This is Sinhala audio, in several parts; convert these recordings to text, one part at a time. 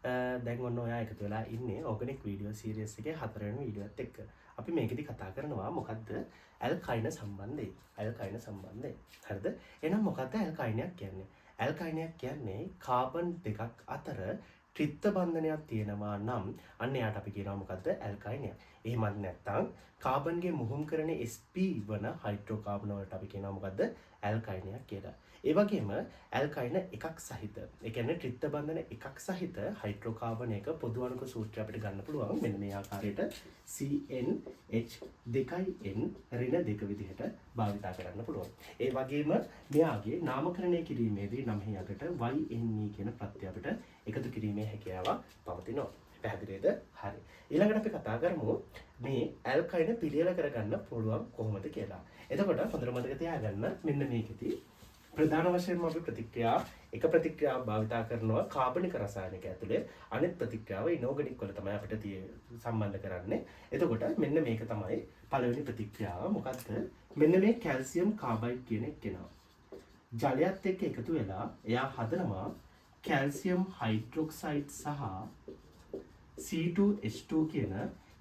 දැන් ඔන්න ඔයා එකතු වෙලා ඉන්නේ ඕගනික් වීඩියෝ සීරීස් එකේ 4 වෙනි වීඩියෝත් එක්ක. අපි මේකෙදි කතා කරනවා මොකද්ද? ඇල්කයින සම්බන්ධය. ඇල්කයින සම්බන්ධය. හරිද? එහෙනම් මොකද්ද ඇල්කයිනයක් කියන්නේ? ඇල්කයිනයක් කියන්නේ කාබන් දෙකක් අතර ත්‍රිත්ව බන්ධනයක් තියෙනවා නම් අන්න එයාට අපි කියනවා මොකද්ද? ඇල්කයිනයක්. එහෙමත් නැත්නම් කාබන්ගේ මුහුම් කරන sp වන හයිඩ්‍රෝකාබන් වලට අපි කියනවා මොකද්ද? ඇල්කයිනයක් කියලා. ඒ වගේම ඇල්කයින එකක් සහිත, ඒ කියන්නේ ත්‍රිත්ව බන්ධන එකක් සහිත හයිඩ්‍රෝකාබන් එක පොදු අණුක සූත්‍රය අපිට ගන්න පුළුවන් මෙන්න මේ ආකාරයට CnH2n ඍණ 2 විදිහට භාවිතා කරන්න පුළුවන්. ඒ වගේම මෙයාගේ නාමකරණය කිරීමේදී නම් හියකට YNE කියන ප්‍රත්‍ය අපිට එකතු කිරීමේ හැකියාවක් පවතිනවා. පැහැදිලිද? හරි. ඊළඟට අපි කතා කරමු මේ ඇල්කයින පිළියෙල කරගන්න පුළුවන් කොහොමද කියලා. එතකොට හොඳට මතක තියාගන්න මෙන්න මේකෙදී ප්‍රධාන වශයෙන්ම අපි එක ප්‍රතික්‍රියාවක් භාවිතා කරනවා කාබනික රසායනික ඇතුලේ, අනෙක් ප්‍රතික්‍රියාව ඉනෝගනික් වල තමයි අපිට සම්බන්ධ කරන්නේ. එතකොට මෙන්න මේක තමයි පළවෙනි ප්‍රතික්‍රියාව. මොකද්ද? මෙන්න මේ කැල්සියම් කාබයිඩ් කියන එක එනවා. ජලයත් එක්ක එකතු වෙලා එයා හදනවා කැල්සියම් හයිඩ්‍රොක්සයිඩ් සහ C2H2 කියන,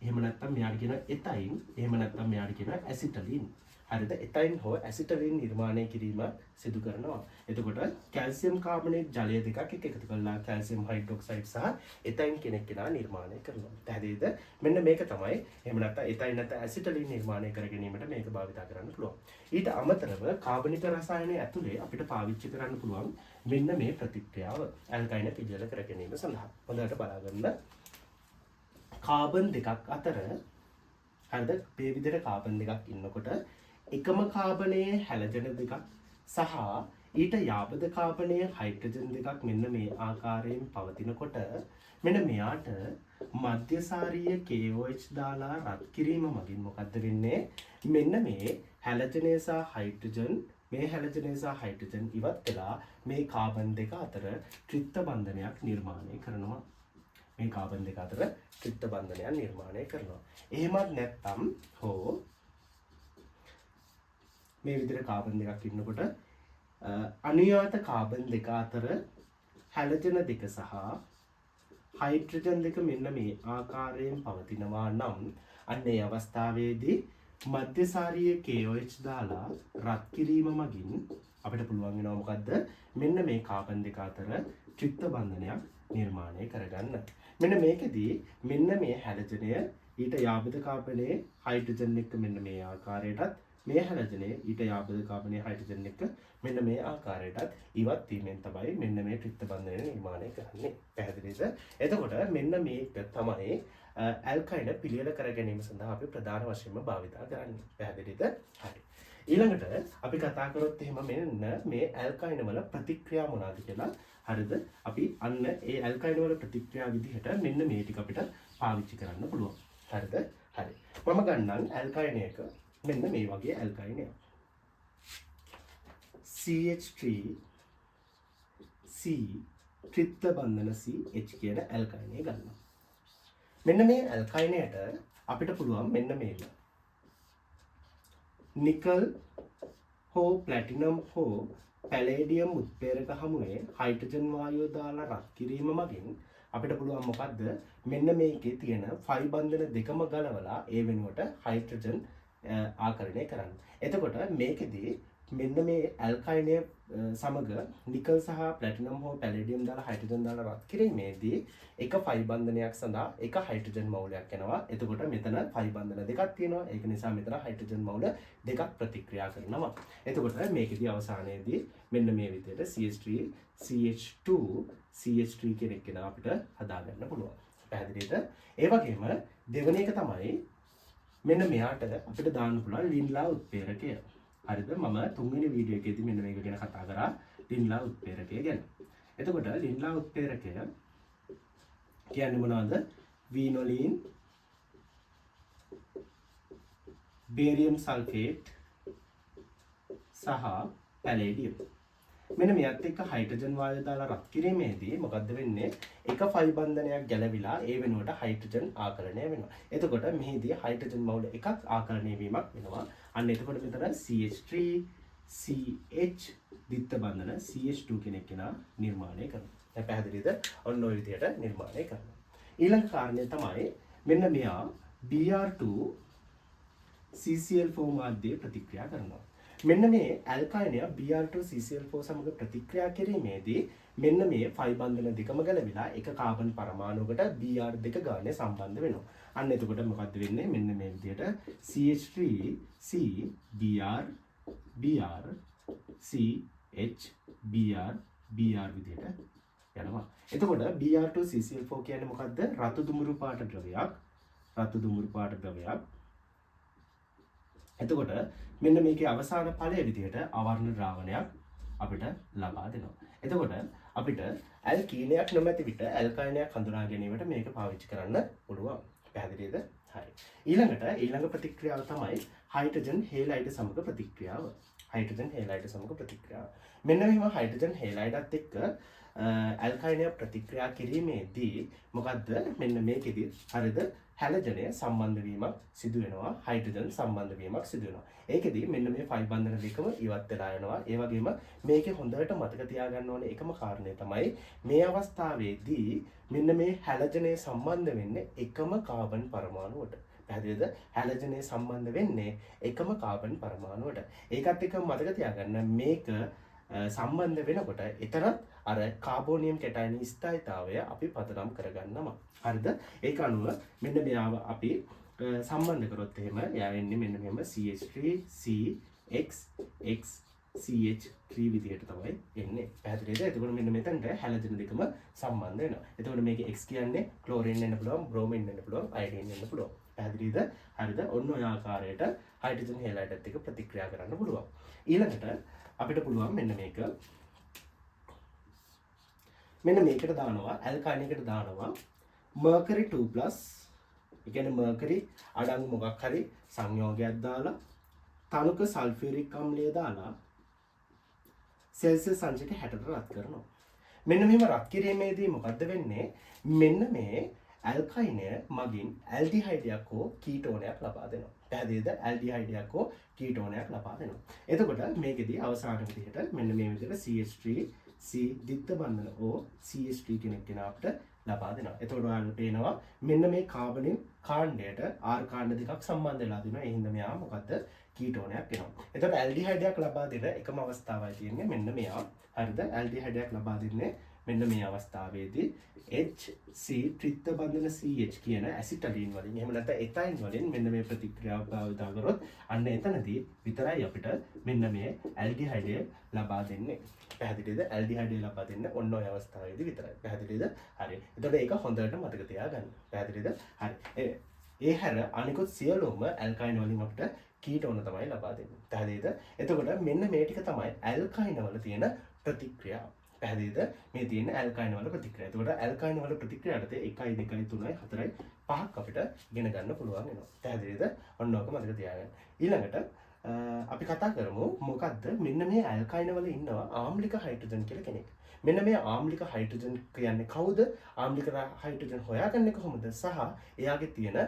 එහෙම නැත්නම් මෙයාට කියන එතයින්, එහෙම නැත්නම් මෙයාට කියන ඇසිටලින්. හරිද? එතයින් හෝ ඇසිටලින් නිර්මාණය කිරීම සිදු කරනවා. එතකොට කැල්සියම් කාබනේට් ජලය දෙකක් එක්ක එකතු කරලා කැල්සියම් හයිඩ්‍රොක්සයිඩ් සහ එතයින් කෙනෙක් නිර්මාණය කරනවා. පැහැදිලිද? මෙන්න මේක තමයි. එහෙම නැත්නම් එතයින් නැත්නම් ඇසිටලින් නිර්මාණය කර ගැනීමට මේක භාවිත කරන්න පුළුවන්. ඊට අමතරව කාබනික රසායනය ඇතුලේ අපිට පාවිච්චි කරන්න පුළුවන් මෙන්න මේ ප්‍රතික්‍රියාව ඇල්කයින පිළියෙල කර ගැනීම සඳහා. හොඳට බලාගන්න. කාබන් දෙකක් අතර, හරිද? මේ විදිහට කාබන් දෙකක් ඉන්නකොට එකම කාබනයේ හැලජන දෙකක් සහ ඊට යාබද කාබනයේ හයිඩ්‍රජන් දෙකක් මෙන්න මේ ආකාරයෙන් පවතිනකොට මෙන්න මෙයාට මධ්‍යසාරීය KOH දාලා රත් කිරීම මගින් මොකද්ද වෙන්නේ? මෙන්න මේ හැලජනය සහ හයිඩ්‍රජන්, මේ හැලජනය සහ හයිඩ්‍රජන් ඉවත් වෙලා මේ කාබන් දෙක අතර ත්‍රිත්ව බන්ධනයක් නිර්මාණය කරනවා. මේ කාබන් දෙක අතර ත්‍රිත්ව බන්ධනයක් නිර්මාණය කරනවා. එහෙමත් නැත්නම් හෝ මේ විදිහට කාබන් දෙකක් ඉන්නකොට අනුයාත කාබන් දෙක අතර හැලජන දෙක සහ හයිඩ්‍රජන් දෙක මෙන්න මේ ආකාරයෙන් පවතිනවා නම් අන්න ඒ අවස්ථාවේදී මධ්‍යසාරීය KOH දාලා රත් කිරීම මගින් අපිට පුළුවන් වෙනවා මොකද්ද? මෙන්න මේ කාබන් දෙක අතර ත්‍රිත්ව බන්ධනයක් නිර්මාණය කරගන්න. මෙන්න මේකෙදී මෙන්න මේ හැලජනය ඊට යාබද කාබනයේ හයිඩ්‍රජන් එක්ක මෙන්න මේ ආකාරයටත්, මේ හැලජනය ඊට යාබද කාබනයේ හයිඩ්‍රජන් එක්ක මෙන්න මේ ආකාරයටත් ඉවත් වීමෙන් තමයි මෙන්න මේ ත්‍රිත්ව බන්ධනය නිර්මාණය කරන්නේ. පැහැදිලිද? එතකොට මෙන්න මේක තමයි ඇල්කයින පිළියෙල කර ගැනීම සඳහා අපි ප්‍රධාන වශයෙන්ම භාවිතා කරන්නේ. පැහැදිලිද? හරි. ඊළඟට අපි කතා කරොත් එහෙම මෙන්න මේ ඇල්කයින වල ප්‍රතික්‍රියා මොනවාද කියලා. හරිද? අපි අන්න ඒ ඇල්කයින වල ප්‍රතික්‍රියා විදිහට මෙන්න මේ ටික අපිට පාවිච්චි කරන්න පුළුවන්. හරිද? හරි. මම ගන්නම් ඇල්කයින එක මෙන්න මේ වගේ ඇල්කයිනයක්. CH3C ත්‍රිත්ව බන්ධන CH කියන ඇල්කයිනය ගන්නවා. මෙන්න මේ ඇල්කයිනයට අපිට පුළුවන් මෙන්න මේක නිකල් හෝ ප්ලැටිනම් හෝ පැලේඩියම් උත්ප්‍රේරක හමුවේ හයිඩ්‍රජන් වායුව දාලා රත් කිරීම මගින් අපිට පුළුවන් මොකද්ද? මෙන්න මේකේ තියෙන ෆයි බන්ධන දෙකම ගලවලා ඒ වෙනුවට හයිඩ්‍රජන් ආකරණය කරන්න. එතකොට මේකෙදී මෙන්න මේ ඇල්කයිනය සමග නිකල් සහ ප්ලැටිනම් හෝ පැලේඩියම් දාලා හයිඩ්‍රජන් දාලා රත් කිරීමේදී එක ෆයි බන්ධනයක් සඳහා එක හයිඩ්‍රජන් මවුලයක් එනවා. එතකොට මෙතන ෆයි බන්ධන දෙකක් තියෙනවා. ඒක නිසා මෙතන හයිඩ්‍රජන් මවුල දෙකක් ප්‍රතික්‍රියා කරනවා. එතකොට මේකෙදී අවසානයේදී මෙන්න මේ විදිහට CH3 CH2 CH3 කියන එක අපිට හදාගන්න පුළුවන්. පැහැදිලිද? ඒ වගේම දෙවෙනි එක තමයි මෙන්න මෙයාට අපිට දාන්න පුළුවන් ලින්ලා උත්ප්‍රේරකය. හරිද? මම තුන්වෙනි වීඩියෝ එකේදී මෙන්න මේක ගැන කතා කරා, ලින්ලා උත්ප්‍රේරකය ගැන. එතකොට ලින්ලා උත්ප්‍රේරකය කියන්නේ මොනවද? වීනොලින්, බේරියම් සල්ෆේට් සහ පැලේඩියම්. මෙන්න මෙයත් එක්ක හයිඩ්‍රජන් වායුව දාලා රත් කිරීමේදී මොකද්ද වෙන්නේ? එක ෆයි බන්ධනයක් ගැලවිලා ඒ වෙනුවට හයිඩ්‍රජන් ආකරණය වෙනවා. එතකොට මෙහිදී හයිඩ්‍රජන් මවුල එකක් ආකරණය වීමක් වෙනවා. අන්න එතකොට මෙතන CH3 CH ද්විත්ව බන්ධන CH2 කෙනෙක් නිර්මාණය කරනවා. දැන් පැහැදිලිද? ඔන්න ඔය විදිහට නිර්මාණය කරනවා. ඊළඟ කාරණය තමයි මෙන්න මෙයා Br2 CCl4 මාධ්‍යයේ ප්‍රතික්‍රියා කරනවා. මෙන්න මේ ඇල්කයිනය Br2 CCl4 සමග ප්‍රතික්‍රියා කිරීමේදී මෙන්න මේ ෆයි බන්ධන දෙකම ගැලවිලා එක කාබන් පරමාණුවකට Br2 ගානේ සම්බන්ධ වෙනවා. අන්න එතකොට මොකද්ද වෙන්නේ? මෙන්න මේ විදිහට CH3 C Br CH Br විදිහට යනවා. එතකොට Br2 CCl4 කියන්නේ මොකද්ද? රතු දුමුරු පාට ද්‍රවයක්. රතු දුමුරු පාට ද්‍රවයක්. එතකොට මෙන්න මේකේ අවසාන ඵලය විදිහට අවර්ණ ද්‍රාවණයක් අපිට ලබා දෙනවා. එතකොට අපිට ඇල්කීනයක් නොමැති විට ඇල්කයිනයක් හඳුනා ගැනීමට මේක පාවිච්චි කරන්න පුළුවන්. පැහැදිලිද? හරි. ඊළඟ ප්‍රතික්‍රියාව තමයි හයිඩ්‍රජන් හේලයිඩ් සමග ප්‍රතික්‍රියාව. හයිඩ්‍රජන් හේලයිඩ් සමග ප්‍රතික්‍රියාව. මෙන්න මෙහෙම හයිඩ්‍රජන් හේලයිඩ්ත් එක්ක ඇල්කයිනයක් ප්‍රතික්‍රියා කිරීමේදී මොකද්ද? මෙන්න මේකෙදි හරිද? හැලජනය සම්බන්ධ වීමක් සිදු වෙනවා. හයිඩ්‍රජන් සම්බන්ධ වීමක් සිදු වෙනවා. ඒකෙදි මෙන්න මේ ෆයි බන්ධන දෙකම ඉවත් වෙලා යනවා. ඒ වගේම මේකේ හොඳට මතක තියාගන්න ඕනේ එකම කාරණය තමයි මේ අවස්ථාවේදී මෙන්න මේ හැලජනය සම්බන්ධ වෙන්නේ එකම කාබන් පරමාණුවට. පැහැදිලිද? හැලජනය සම්බන්ධ වෙන්නේ එකම කාබන් පරමාණුවට. ඒකත් එක්ක මතක තියාගන්න මේක සම්බන්ධ වෙනකොට එතරම් අර කාබෝනියම් කැටයන් ස්ථායීතාවය අපි පදනම් කරගන්නවා. හරිද? ඒක අනුව මෙන්න මෙයාව අපි සම්බන්ධ කරොත් එහෙම එයා වෙන්නේ මෙන්න මෙහෙම CH3 CXX CH3 විදිහට තමයි එන්නේ. පැහැදිලිද? එතකොට මෙන්න මෙතනට හැලජන දෙකම සම්බන්ධ වෙනවා. එතකොට මේකේ X කියන්නේ ක්ලෝරින් වෙන්න පුළුවන්, බ්‍රෝමින් වෙන්න පුළුවන්, අයඩින් වෙන්න පුළුවන්. පැහැදිලිද? හරිද? ඔන්න ඔය ආකාරයට හයිඩ්‍රජන් හේලයිඩ්ත් එක්ක ප්‍රතික්‍රියා කරන්න පුළුවන්. ඊළඟට අපිට පුළුවන් මෙන්න මේකට දානවා ඇල්කයිනයකට දානවා mercury 2+ ඒ කියන්නේ mercury අඩංගු මොකක් හරි සංයෝගයක් දාලා තනුක සල්ෆියුරික් අම්ලය දාලා සෙල්සියස් අංශක 60ට රත් කරනවා. මෙන්න මෙහෙම රත් කිරීමේදී මොකද්ද වෙන්නේ? මෙන්න මේ ඇල්කයිනය මගින් ඇල්ඩිහයිඩයක් හෝ කීටෝනයක් ලබා දෙනවා. පැහැදිලිද? ඇල්ඩිහයිඩයක් හෝ කීටෝනයක් ලබා දෙනවා. එතකොට මේකෙදී අවසාන විදිහට මෙන්න මේ විදිහට CH3 C දිත්ත බන්ධන O CH3 කෙනෙක් අපිට ලබා දෙනවා. එතකොට ඔයාලට පේනවා මෙන්න මේ කාබනින් කාණ්ඩයට R කාණ්ඩ දෙකක් සම්බන්ධ වෙලා දෙනවා. ඒ හින්දා මෙයා මොකද්ද? කීටෝනයක් වෙනවා. එතකොට ඇල්ඩිහයිඩයක් ලබා දෙන එකම අවස්ථාවයි තියෙන්නේ මෙන්න මෙයා. හරිද? ඇල්ඩිහයිඩයක් ලබා දෙන්නේ මෙන්න මේ අවස්ථාවේදී HC ත්‍රිත්ව බන්ධන CH කියන ඇසිටලීන් වලින් එහෙම නැත්නම් එතයින් වලින් මෙන්න මේ ප්‍රතික්‍රියාව භාවිතා කරොත් අන්න එතනදී විතරයි අපිට මෙන්න මේ ඇල්ඩිහයිඩය ලබා දෙන්නේ. පැහැදිලිද? ඇල්ඩිහයිඩය ලබා දෙන්න ඔන්න ඔය අවස්ථාවේදී විතරයි. පැහැදිලිද? හරි. එතකොට ඒක හොඳට මතක තියාගන්න. පැහැදිලිද? හරි. ඒ හැර අනිකුත් සියලුම ඇල්කයින් වලින් අපිට කීටෝන තමයි ලබා දෙන්නේ. පැහැදිලිද? එතකොට මෙන්න මේ ටික තමයි ඇල්කයින් වල තියෙන ප්‍රතික්‍රියාව. පැහැදිලිද? මේ තියෙන ඇල්කයින් වල ප්‍රතික්‍රියාව. එතකොට ඇල්කයින් වල ප්‍රතික්‍රියාවට 1 2 3 4 5ක් අපිට ඉගෙන ගන්න පුළුවන් වෙනවා. පැහැදිලිද? ඔන්න ඔක මතක තියාගන්න. ඊළඟට අපි කතා කරමු මොකද්ද? මෙන්න මේ ඇල්කයින් වල ඉන්නවා ආම්ලික හයිඩ්‍රජන් කියලා කෙනෙක්. මෙන්න මේ ආම්ලික හයිඩ්‍රජන් කියන්නේ කවුද? ආම්ලික හයිඩ්‍රජන් හොයාගන්නේ කොහොමද? සහ එයාගේ තියෙන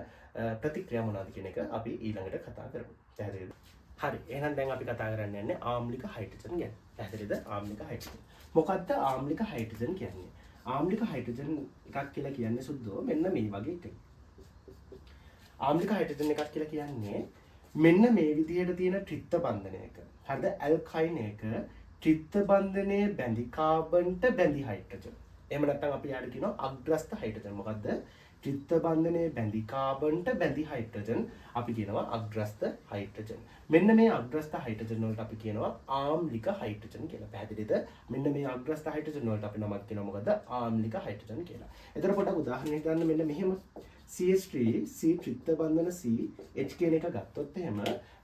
ප්‍රතික්‍රියා මොනවද කියන එක අපි ඊළඟට කතා කරමු. පැහැදිලිද? හරි. එහෙනම් දැන් අපි කතා කරන්න යන්නේ ආම්ලික හයිඩ්‍රජන් ගැන. පැහැදිලිද? ආම්ලික හයිඩ්‍රජන්. මොකද්ද ආම්ලික හයිඩ්‍රජන් කියන්නේ? ආම්ලික හයිඩ්‍රජන් එකක් කියලා කියන්නේ සුද්ධෝ මෙන්න මේ වගේ එකක්. ආම්ලික හයිඩ්‍රජන් එකක් කියලා කියන්නේ මෙන්න මේ විදිහට තියෙන ත්‍රිත්ව බන්ධනයක. හරිද? ඇල්කයිනයක ත්‍රිත්ව බන්ධනයේ බැඳි කාබන්ට බැඳි හයිඩ්‍රජන්. එහෙම නැත්නම් අපි යාට කියනවා අග්‍රස්ත හයිඩ්‍රජන්. මොකද්ද? ත්‍රිත්ව බන්ධනයේ බැඳි කාබන්ට බැඳි හයිඩ්‍රජන් අපි කියනවා අග්‍රස්ත හයිඩ්‍රජන්. මෙන්න මේ අග්‍රස්ත හයිඩ්‍රජන් වලට අපි කියනවා ආම්ලික හයිඩ්‍රජන් කියලා. පැහැදිලිද? මෙන්න මේ අග්‍රස්ත හයිඩ්‍රජන් වලට අපි නමක් කියනවා මොකද්ද? ආම්ලික හයිඩ්‍රජන් කියලා. එතකොට පොඩක් උදාහරණයක් ගන්න මෙන්න මෙහෙම CH3 C ත්‍රිත්ව බන්ධන C H කියන එක ගත්තොත් එහෙම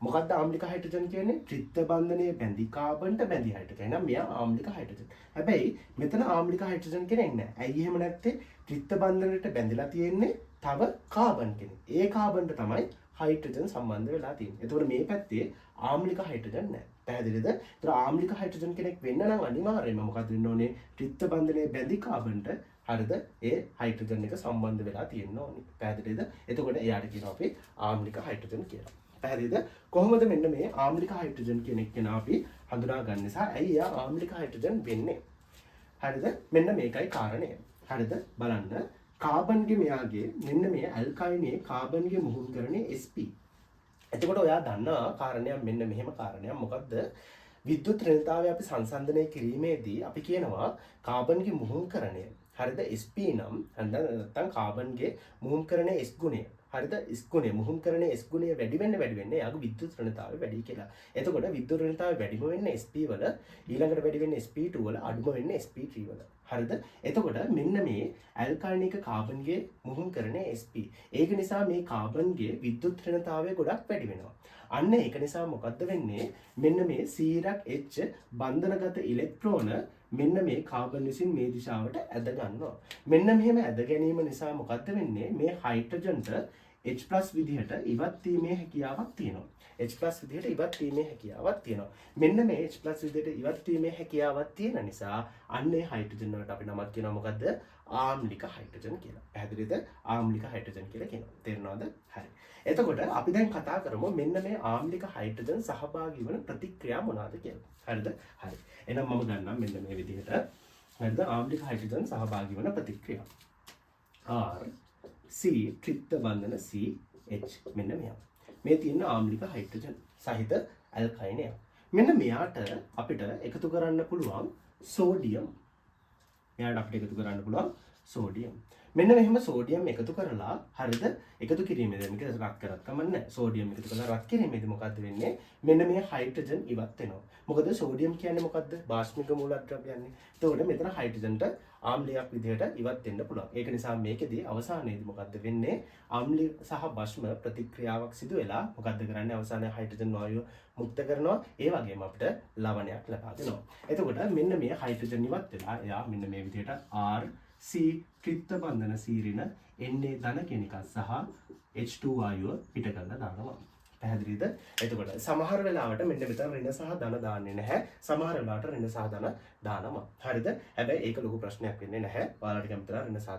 මොකද්ද ආම්ලික හයිඩ්‍රජන් කියන්නේ? ත්‍රිත්ව බන්ධනයේ බැඳි කාබන්ට බැඳි හයිඩ්‍රජන්. එහෙනම් මෙයා ආම්ලික හයිඩ්‍රජන්. හැබැයි මෙතන ආම්ලික හයිඩ්‍රජන් කෙනෙක් නෑ. ඇයි එහෙම නැත්තේ? ත්‍රිත්ව බන්ධනයට බැඳිලා තියෙන්නේ තව කාබන් කෙනෙක්. ඒ කාබන්ට තමයි හයිඩ්‍රජන් සම්බන්ධ වෙලා තියෙන්නේ. එතකොට මේ පැත්තේ ආම්ලික හයිඩ්‍රජන් නැහැ. පැහැදිලිද? ඒතර ආම්ලික හයිඩ්‍රජන් කෙනෙක් වෙන්න නම් අනිවාර්යයෙන්ම මොකද වෙන්න ඕනේ? ත්‍රිත්ව බන්ධනයේ බැඳි කාබන්ට හරිද? ඒ හයිඩ්‍රජන් එක සම්බන්ධ වෙලා තියෙන්න ඕනේ. පැහැදිලිද? එතකොට එයාට කියනවා අපි ආම්ලික හයිඩ්‍රජන් කියලා. පැහැදිලිද? කොහොමද මෙන්න මේ ආම්ලික හයිඩ්‍රජන් කෙනෙක් කෙනා අපි හඳුනාගන්නේ සහ ඇයි එයා ආම්ලික හයිඩ්‍රජන් වෙන්නේ? හරිද? මෙන්න මේකයි කාරණය. හරිද? බලන්න. කාබන්ගේ මෙයාගේ මෙන්න මේ ඇල්කයිනේ කාබන්ගේ මුහුණුකරණය sp. එතකොට ඔයා දන්නා කාරණයක් මෙන්න මෙහෙම කාරණයක් මොකද්ද? විද්‍යුත් ඍණතාවය අපි සංසන්දනය කිරීමේදී අපි කියනවා කාබන්ගේ මුහුණුකරණය. හරිද? sp නම් නැත්නම් කාබන්ගේ මුහුණුකරණය s ගුණය. හරිද? s ගුණය මුහුණුකරණය s ගුණය වැඩි වෙන්න එයාගේ විද්‍යුත් ඍණතාවය වැඩි කියලා. එතකොට විද්‍යුත් ඍණතාවය වැඩිම වෙන්නේ sp වල, ඊළඟට වැඩි වෙන්නේ sp2 වල, අඩුම වෙන්නේ sp3 වල. හරිද? එතකොට මෙන්න මේ ඇල්කයිනික කාබන්ගේ මුහුණුකරණය sp. ඒක නිසා මේ කාබන්ගේ විද්‍යුත් ඍණතාවය ගොඩක් වැඩි වෙනවා. අන්න ඒක නිසා මොකද්ද වෙන්නේ? මෙන්න මේ C(H) බන්ධනගත ඉලෙක්ට්‍රෝන මෙන්න මේ කාබන් විසින් මේ දිශාවට ඇද ගන්නවා. මෙන්න මෙහෙම ඇද ගැනීම නිසා මොකද්ද වෙන්නේ? මේ හයිඩ්‍රජන්ට H+ විදිහට ඉවත් වීමේ හැකියාවක් තියෙනවා. H+ විදිහට ඉවත් වීමේ හැකියාවක් තියෙනවා. මෙන්න මේ H+ විදිහට ඉවත් වීමේ හැකියාවක් තියෙන නිසා අන්නේ හයිඩ්‍රජන් වලට අපි නමක් කියනවා මොකද්ද? ආම්ලික හයිඩ්‍රජන් කියලා. පැහැදිලිද? ආම්ලික හයිඩ්‍රජන් කියලා කියනවා. තේරෙනවද? හරි. එතකොට අපි දැන් කතා කරමු මෙන්න මේ ආම්ලික හයිඩ්‍රජන් සහභාගී වන ප්‍රතික්‍රියා මොනවාද කියලා. හරිද? හරි. එහෙනම් මම ගන්නම් මෙන්න මේ විදිහට. හරිද? ආම්ලික හයිඩ්‍රජන් සහභාගී වන ප්‍රතික්‍රියා. R C ත්‍රිත්ව බන්ධන CH මෙන්න මෙයා. මේ තියෙන ආම්ලික හයිඩ්‍රජන් සහිත ඇල්කයිනය. මෙන්න මෙයාට අපිට එකතු කරන්න පුළුවන් සෝඩියම්. මෙයාට අපිට එකතු කරන්න පුළුවන් සෝඩියම්. මෙන්න මෙහෙම සෝඩියම් එකතු කරලා හරිද? එකතු කිරීමේදී මේක රත් කරත් කමන්නේ. සෝඩියම් එකතු කරලා රත් කිරීමේදී මොකද්ද වෙන්නේ? මෙන්න මේ හයිඩ්‍රජන් ඉවත් වෙනවා. මොකද සෝඩියම් කියන්නේ මොකද්ද? බාෂ්මික මූලද්‍රව්‍යයන්නේ. එතකොට මෙතන හයිඩ්‍රජන්ට ආම්ලයක් විදිහට ඉවත් වෙන්න පුළුවන්. ඒක නිසා මේකෙදී අවසානයේදී මොකද්ද වෙන්නේ? ආම්ල සහ බෂ්ම ප්‍රතික්‍රියාවක් සිදු වෙලා මොකද්ද කරන්නේ? අවසානයේ හයිඩ්‍රජන් වායුව මුක්ත කරනවා. ඒ වගේම අපිට ලවණයක් ලබා දෙනවා. එතකොට මෙන්න මේ හයිඩ්‍රජන් ඉවත් වෙලා එයා මෙන්න මේ විදිහට R C ත්‍රිත්ව බන්ධන සීරින Na ධන කෙනිකක් සහ H2 වායුව පිට කරලා දානවා. පැහැදිලිද? එතකොට සමහර වෙලාවට මෙන්න මෙතන ඍණ සහ ධන දාන්නේ නැහැ. සමහර වෙලාවට ඍණ සහ ධන දානවා. හරිද? හැබැයි ඒක ලොකු ප්‍රශ්නයක් වෙන්නේ නැහැ. ඔයාලට කැමති නම් ඍණ සහ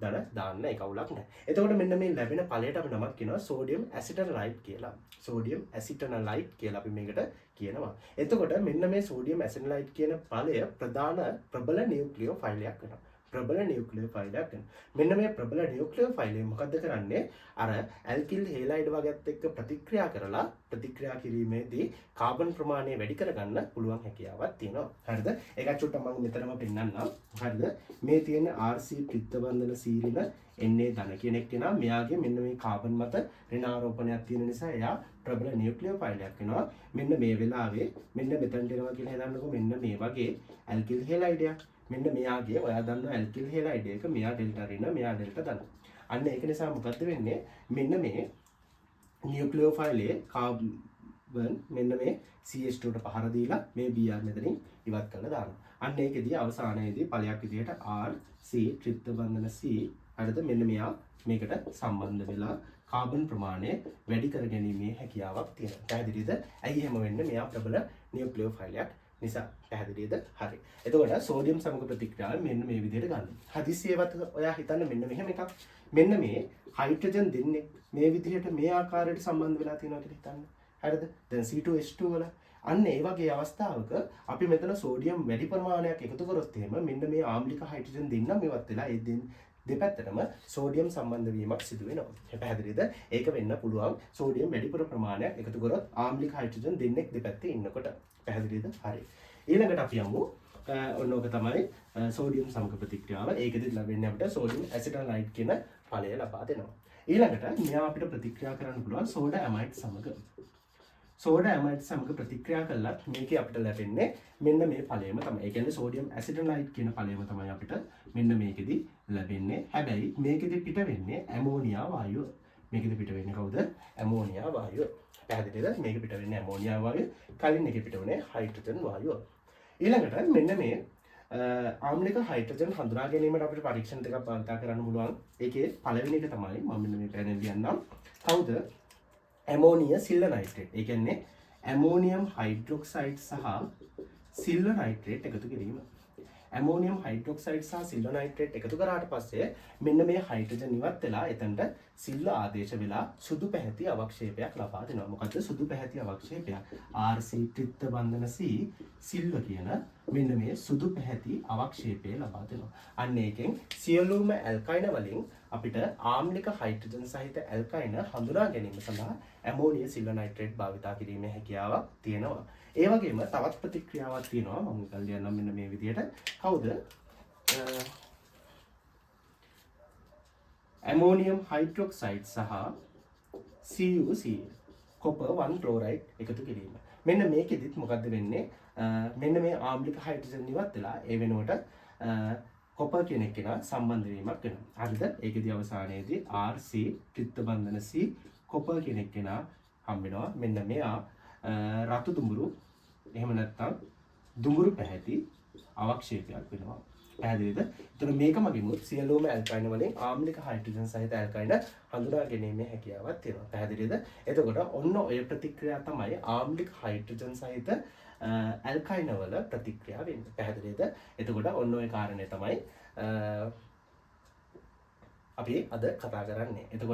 ධන දාන්න ඒක අවුලක් නැහැ. එතකොට මෙන්න මේ ලැබෙන ඵලයට අපි නමක් කියනවා සෝඩියම් ඇසිටනලයිට් කියලා. සෝඩියම් ඇසිටනලයිට් කියලා අපි මේකට කියනවා. එතකොට මෙන්න මේ සෝඩියම් ඇසිටනලයිට් කියන ඵලය ප්‍රධාන ප්‍රබල නියුක්ලියෝෆයිලයක් වෙනවා. ප්‍රබල නියුක්ලියෝෆයිලයක් වෙනවා. මෙන්න මේ ප්‍රබල නියුක්ලියෝෆයිලය මොකද්ද කරන්නේ? අර ඇල්කිල් හේලයිඩ් වගේත් එක්ක ප්‍රතික්‍රියා කරලා ප්‍රතික්‍රියා කිරීමේදී කාබන් ප්‍රමාණය වැඩි කරගන්න පුළුවන් හැකියාවක් තියෙනවා. හරිද? ඒකත් චුට්ටක් මම මෙතනම පෙන්නන්නම්. හරිද? මේ තියෙන RC ත්‍රිත්ව බන්ධන සීරින Na ධන කියන එක්කෙනා මෙයාගේ මෙන්න මේ කාබන් මත ඍණාරෝපණයක් තියෙන නිසා එයා ප්‍රබල නියුක්ලියෝෆයිලයක් වෙනවා. මෙන්න මේ වෙලාවේ මෙන්න මෙතනට එනවා කියලා හිතන්නකෝ. මෙන්න මේ වගේ ඇල්කිල් හේලයිඩයක් මෙන්න මෙයාගේ ඔයා දන්නවා ඇල්කිල් හේලයිඩ් එක මෙයා ඩෙල්ටා ඍණ මෙයා ඩෙල්ටා ධන. අන්න ඒක නිසා මොකද්ද වෙන්නේ? මෙන්න මේ නියුක්ලියෝෆයිලයේ කාබන් මෙන්න මේ CH2 ට පහර දීලා මේ Br මෙතනින් ඉවත් කරලා දානවා. අන්න ඒකෙදී අවසානයේදී ඵලයක් විදිහට R C ත්‍රිත්ව බන්ධන C හරිද? මෙන්න මෙයා මේකට සම්බන්ධ වෙලා කාබන් ප්‍රමාණය වැඩි කර ගැනීමේ හැකියාවක් තියෙනවා. පැහැදිලිද? ඇයි එහෙම වෙන්නේ? මෙයා ප්‍රබල නියුක්ලියෝෆයිලයක් නිසා. පැහැදිලිද? හරි. එතකොට සෝඩියම් සමග ප්‍රතික්‍රියාව මෙන්න මේ විදිහට ගන්න. හදිසියෙවත් ඔයා හිතන්න මෙන්න මෙහෙම එකක්. මෙන්න මේ හයිඩ්‍රජන් දෙන්නේ මේ විදිහට මේ ආකාරයට සම්බන්ධ වෙලා තියෙනවා කියලා හිතන්න. හරිද? දැන් C2H2 වල අන්න ඒ වගේ අවස්ථාවක අපි මෙතන සෝඩියම් වැඩි ප්‍රමාණයක් එකතු කරොත් එහෙම මෙන්න මේ ආම්ලික හයිඩ්‍රජන් දෙන්නම ඉවත් වෙලා ඒ දෙපැත්තටම සෝඩියම් සම්බන්ධ වීමක් සිදු වෙනවා. පැහැදිලිද? ඒක වෙන්න පුළුවන් සෝඩියම් වැඩිපුර ප්‍රමාණයක් එකතු කරොත් ආම්ලික හයිඩ්‍රජන් දෙන්නෙක් දෙපැත්තේ ඉන්නකොට. පැහැදිලිද? හරි. ඊළඟට අපි යමු ඔන්න ඔක තමයි සෝඩියම් සමග ප්‍රතික්‍රියාව. ඒකෙදි ලැබෙන්නේ අපිට සෝඩියම් ඇසිටනලයිට් කියන ඵලය ලබා දෙනවා. ඊළඟට මෙයා අපිට ප්‍රතික්‍රියා කරන්න පුළුවන් සෝඩා ඇමයිඩ් සමග. සෝඩා ඇමයිඩ් සමග ප්‍රතික්‍රියා කළත් මේකේ අපිට ලැබෙන්නේ මෙන්න මේ ඵලයම තමයි. ඒ කියන්නේ සෝඩියම් ඇසිටනලයිට් කියන ඵලයම තමයි අපිට මෙන්න මේකෙදි ලැබෙන්නේ. හැබැයි මේකෙදි පිට වෙන්නේ ඇමෝනියා වායුව. මේකෙදි පිට වෙන්නේ කවුද? ඇමෝනියා වායුව. පැහැදිලිද? මේක පිට වෙන්නේ ඇමෝනියා වායුව. කලින් එකේ පිට වුණේ හයිඩ්‍රජන් වායුව. ඊළඟට මෙන්න මේ ආම්ලික හයිඩ්‍රජන් හඳුනා ගැනීමට අපිට පරීක්ෂණ දෙකක් භාවිත කරන්න පුළුවන්. ඒකේ පළවෙනි එක තමයි මම මෙන්න මේ පැනල් ලියන්නම්. කවුද? ඇමෝනිය සිල්වර් නයිට්‍රේට්. ඒ කියන්නේ ඇමෝනියම් හයිඩ්‍රොක්සයිඩ් සහ සිල්වර් නයිට්‍රේට් එකතු කිරීම. ඇමෝනියම් හයිඩ්‍රොක්සයිඩ් සහ සිල්වර් නයිට්‍රේට් එකතු කරාට පස්සේ මෙන්න මේ හයිඩ්‍රජන් ඉවත් වෙලා එතනට සිල්වර් ආදේශ වෙලා සුදු පැහැති අවක්ෂේපයක් ලබා දෙනවා. මොකද්ද සුදු පැහැති අවක්ෂේපයක්? RC ත්‍රිත්ව බන්ධන C සිල්වර් කියන මෙන්න මේ සුදු පැහැති අවක්ෂේපය ලබා දෙනවා. අන්න ඒකෙන් සියලුම ඇල්කයින වලින් අපිට ආම්ලික හයිඩ්‍රජන් සහිත ඇල්කයින හඳුනා ගැනීම සඳහා ඇමෝනිය සිල්වර් නයිට්‍රේට් භාවිතා කිරීමේ හැකියාවක් තියෙනවා. ඒ වගේම තවත් ප්‍රතික්‍රියාවක් තියෙනවා. මම කල් ලියන්නම් මෙන්න මේ විදිහට. කවුද? ඇමෝනියම් හයිඩ්‍රොක්සයිඩ් සහ CuCl කොපර් 1 ක්ලෝරයිඩ් එකතු කිරීම. මෙන්න මේකෙදිත් මොකද්ද වෙන්නේ? මෙන්න මේ ආම්ලික හයිඩ්‍රජන් ඉවත් වෙලා ඒ වෙනුවට කොපර් කියන කෙනා සම්බන්ධ වීමක් වෙනවා. හරිද? ඒකෙදි අවසානයේදී RC ත්‍රිත්ව බන්ධන C කොපර් කියන කෙනා හම්බ වෙනවා. මෙන්න මෙයා රතු දුඹුරු එහෙම නැත්නම් දුඹුරු පැහැති අවක්ෂේපයක් වෙනවා. පැහැදිලිද? එතන මේක මගින්මුත් සියලුම ඇල්කයින වලින් ආම්ලික හයිඩ්‍රජන් සහිත ඇල්කයින හඳුනා ගැනීමේ හැකියාවක් තියෙනවා. පැහැදිලිද? එතකොට ඔන්න ඔය ප්‍රතික්‍රියා තමයි ආම්ලික හයිඩ්‍රජන් සහිත ඇල්කයින වල ප්‍රතික්‍රියා වෙන්නේ. පැහැදිලිද? එතකොට ඔන්න ඔය කාරණේ තමයි අපි අද කතා කරන්නේ. එතකොට